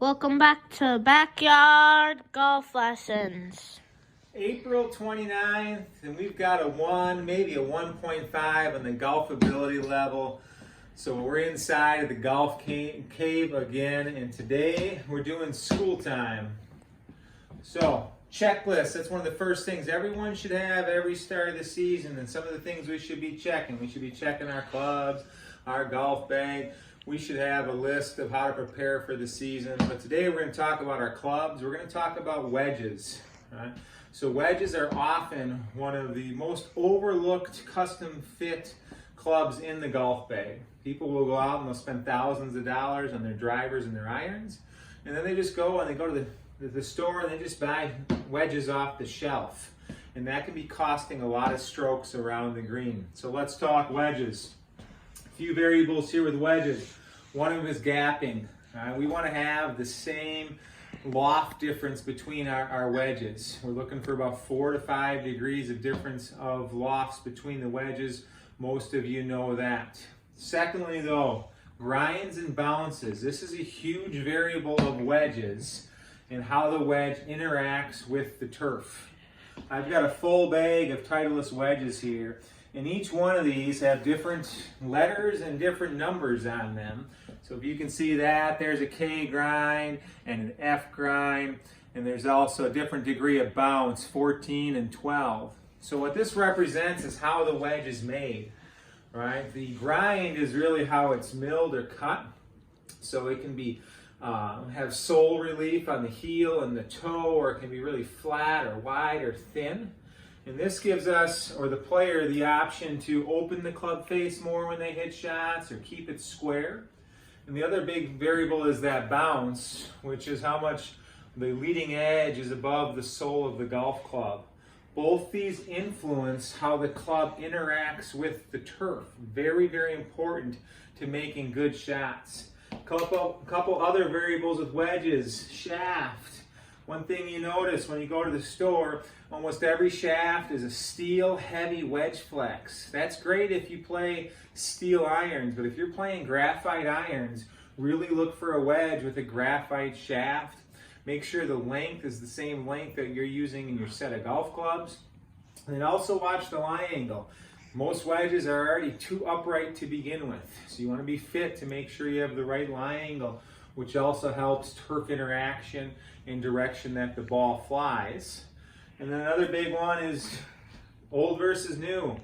Welcome back to Backyard Golf Lessons. April 29th, and we've got a 1, maybe a 1.5 on the golf ability level. So we're inside of the golf cave again, and today we're doing school time. So, checklist, that's one of the first things everyone should have every start of the season, and some of the things we should be checking. We should be checking our clubs, our golf bag. We should have a list of how to prepare for the season. But today we're going to talk about our clubs. We're going to talk about wedges. Right? So wedges are often one of the most overlooked custom fit clubs in the golf bag. People will go out and they'll spend thousands of dollars on their drivers and their irons. And then they just go and they go to the store and they just buy wedges off the shelf. And that can be costing a lot of strokes around the green. So let's talk wedges. A few variables here with wedges. One of them is gapping. We want to have the same loft difference between our wedges. We're looking for about 4 to 5 degrees of difference of lofts between the wedges. Most of you know that. Secondly though, grinds and bounces. This is a huge variable of wedges and how the wedge interacts with the turf. I've got a full bag of Titleist wedges here. And each one of these have different letters and different numbers on them. So if you can see that, there's a K grind and an F grind, and there's also a different degree of bounce, 14 and 12. So what this represents is how the wedge is made, right? The grind is really how it's milled or cut. So it can be have sole relief on the heel and the toe, or it can be really flat or wide or thin. And this gives us, or the player, the option to open the club face more when they hit shots or keep it square. And the other big variable is that bounce, which is how much the leading edge is above the sole of the golf club. Both these influence how the club interacts with the turf. Very, very important to making good shots. Couple other variables with wedges. Shaft. One thing you notice when you go to the store, almost every shaft is a steel heavy wedge flex. That's great if you play steel irons, but if you're playing graphite irons, really look for a wedge with a graphite shaft. Make sure the length is the same length that you're using in your set of golf clubs. And then also watch the lie angle. Most wedges are already too upright to begin with, so you want to be fit to make sure you have the right lie angle, which also helps turf interaction and direction that the ball flies. And then another big one is old versus new.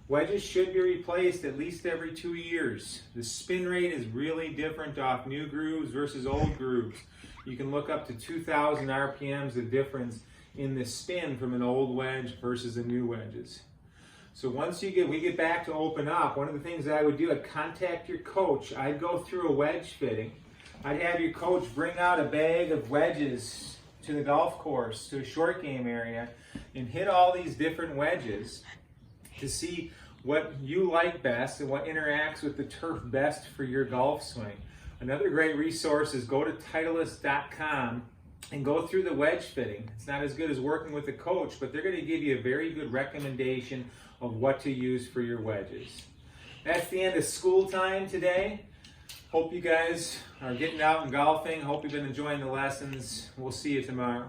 Wedges should be replaced at least every 2 years. The spin rate is really different off new grooves versus old grooves. You can look up to 2,000 RPMs of difference in the spin from an old wedge versus the new wedges. So once we get back to open up, one of the things I would do, I'd contact your coach. I'd go through a wedge fitting. I'd have your coach bring out a bag of wedges to the golf course, to a short game area, and hit all these different wedges to see what you like best and what interacts with the turf best for your golf swing. Another great resource is go to Titleist.com and go through the wedge fitting. It's not as good as working with a coach, but they're going to give you a very good recommendation of what to use for your wedges. That's the end of school time today. Hope you guys are getting out and golfing. Hope you've been enjoying the lessons. We'll see you tomorrow.